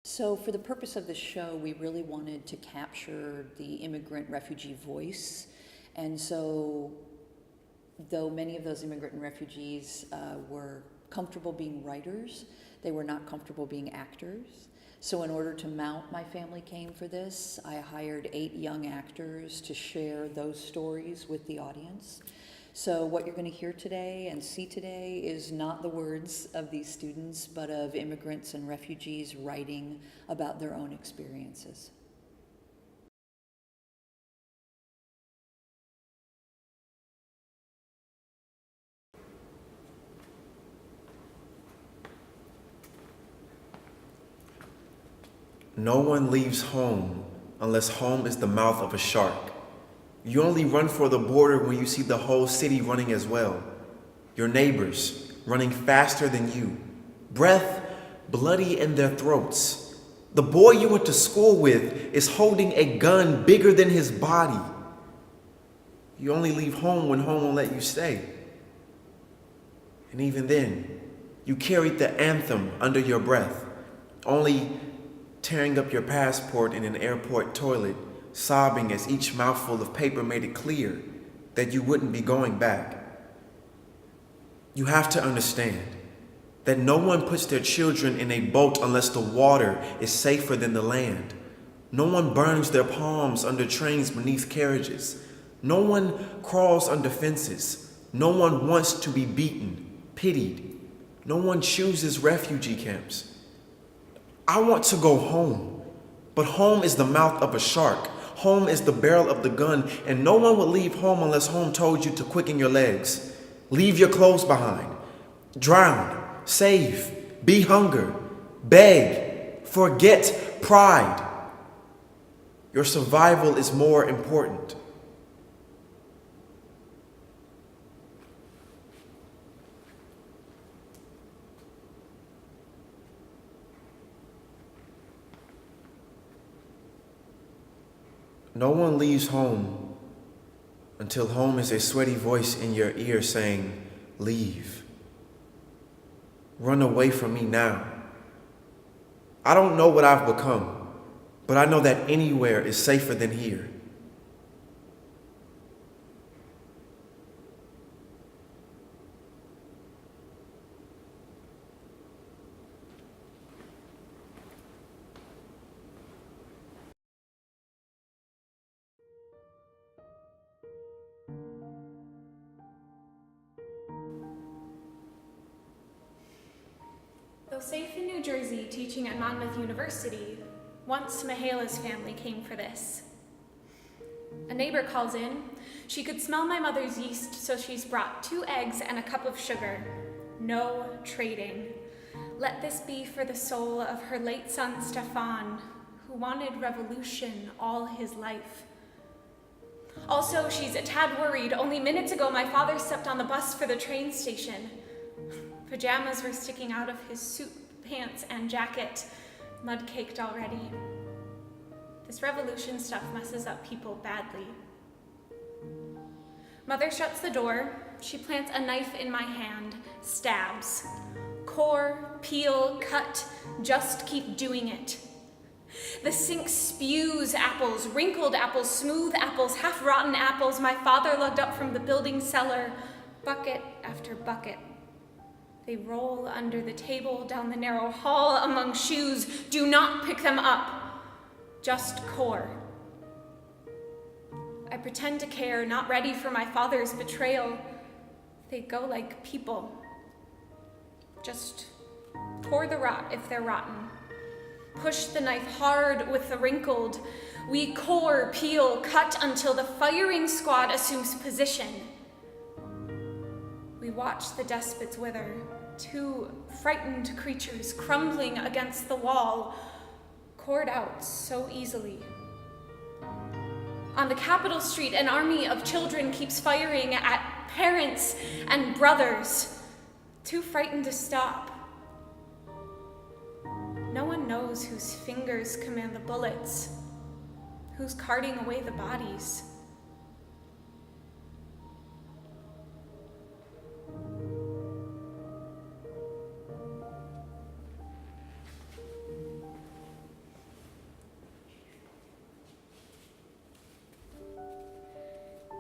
So, for the purpose of the show, we really wanted to capture the immigrant refugee voice. And so, though many of those immigrant and refugees were comfortable being writers, they were not comfortable being actors. So, in order to mount My Family Came for this, I hired 8 young actors to share those stories with the audience. So what you're going to hear today and see today is not the words of these students, but of immigrants and refugees writing about their own experiences. No one leaves home unless home is the mouth of a shark. You only run for the border when you see the whole city running as well. Your neighbors running faster than you, breath bloody in their throats. The boy you went to school with is holding a gun bigger than his body. You only leave home when home won't let you stay. And even then, you carried the anthem under your breath, only tearing up your passport in an airport toilet, sobbing as each mouthful of paper made it clear that you wouldn't be going back. You have to understand that no one puts their children in a boat unless the water is safer than the land. No one burns their palms under trains beneath carriages. No one crawls under fences. No one wants to be beaten, pitied. No one chooses refugee camps. I want to go home, but home is the mouth of a shark. Home is the barrel of the gun, and no one would leave home unless home told you to quicken your legs. Leave your clothes behind. Drown, save, be hunger, beg, forget pride. Your survival is more important. No one leaves home until home is a sweaty voice in your ear saying, leave. Run away from me now. I don't know what I've become, but I know that anywhere is safer than here. Though safe in New Jersey teaching at Monmouth University, once Mahala's family came for this. A neighbor calls in. She could smell my mother's yeast, so she's brought 2 eggs and a cup of sugar. No trading. Let this be for the soul of her late son Stefan, who wanted revolution all his life. Also, she's a tad worried. Only minutes ago, my father stepped on the bus for the train station. Pajamas were sticking out of his suit, pants, and jacket, mud-caked already. This revolution stuff messes up people badly. Mother shuts the door. She plants a knife in my hand, stabs. Core, peel, cut, just keep doing it. The sink spews apples, wrinkled apples, smooth apples, half-rotten apples my father lugged up from the building cellar, bucket after bucket. They roll under the table, down the narrow hall, among shoes. Do not pick them up. Just core. I pretend to care, not ready for my father's betrayal. They go like people. Just pour the rot if they're rotten. Push the knife hard with the wrinkled. We core, peel, cut until the firing squad assumes position. We watch the despots wither. 2 frightened creatures crumbling against the wall, cored out so easily. On the Capitol Street, an army of children keeps firing at parents and brothers, too frightened to stop. No one knows whose fingers command the bullets, who's carting away the bodies.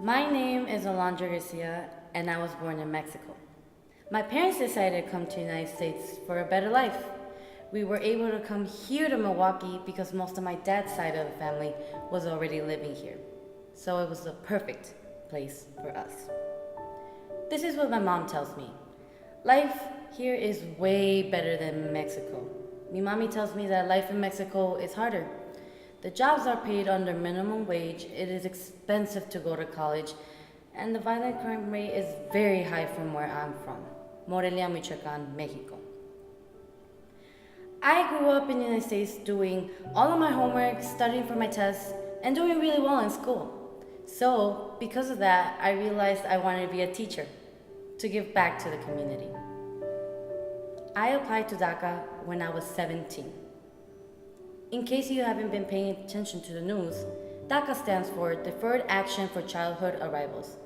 My name is Alondra Garcia, and I was born in Mexico. My parents decided to come to the United States for a better life. We were able to come here to Milwaukee because most of my dad's side of the family was already living here. So it was the perfect place for us. This is what my mom tells me. Life here is way better than Mexico. Mi mommy tells me that life in Mexico is harder. The jobs are paid under minimum wage, it is expensive to go to college, and the violent crime rate is very high from where I'm from, Morelia, Michoacan, Mexico. I grew up in the United States doing all of my homework, studying for my tests, and doing really well in school. So, because of that, I realized I wanted to be a teacher, to give back to the community. I applied to DACA when I was 17. In case you haven't been paying attention to the news, DACA stands for Deferred Action for Childhood Arrivals.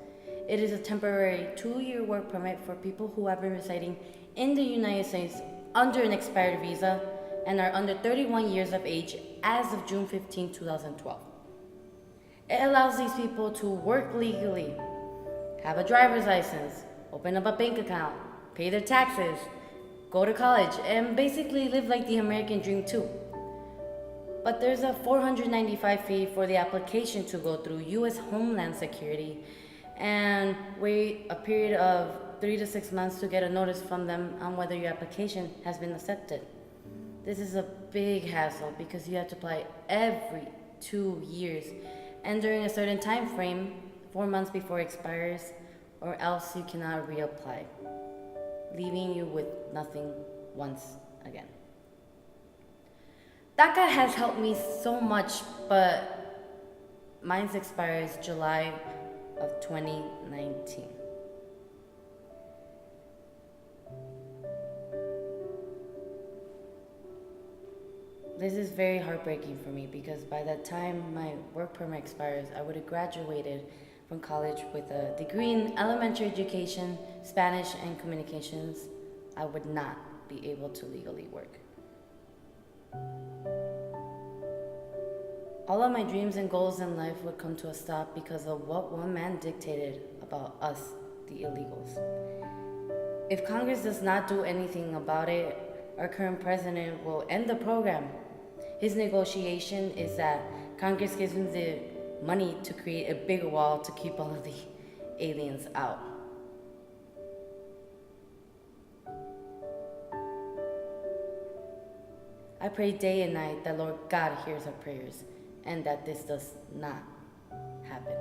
It is a temporary 2-year work permit for people who have been residing in the United States under an expired visa and are under 31 years of age as of June 15, 2012. It allows these people to work legally, have a driver's license, open up a bank account, pay their taxes, go to college, and basically live like the American dream too. But there's a $495 fee for the application to go through U.S. Homeland Security and wait a period of 3 to 6 months to get a notice from them on whether your application has been accepted. This is a big hassle because you have to apply every 2 years and during a certain time frame, 4 months before it expires, or else you cannot reapply, leaving you with nothing once again. DACA has helped me so much, but mine expires July of 2019. This is very heartbreaking for me because by the time my work permit expires, I would have graduated from college with a degree in elementary education, Spanish, and communications. I would not be able to legally work. All of my dreams and goals in life would come to a stop because of what one man dictated about us, the illegals. If Congress does not do anything about it, our current president will end the program. His negotiation is that Congress gives him the money to create a bigger wall to keep all of the aliens out. I pray day and night that Lord God hears our prayers and that this does not happen.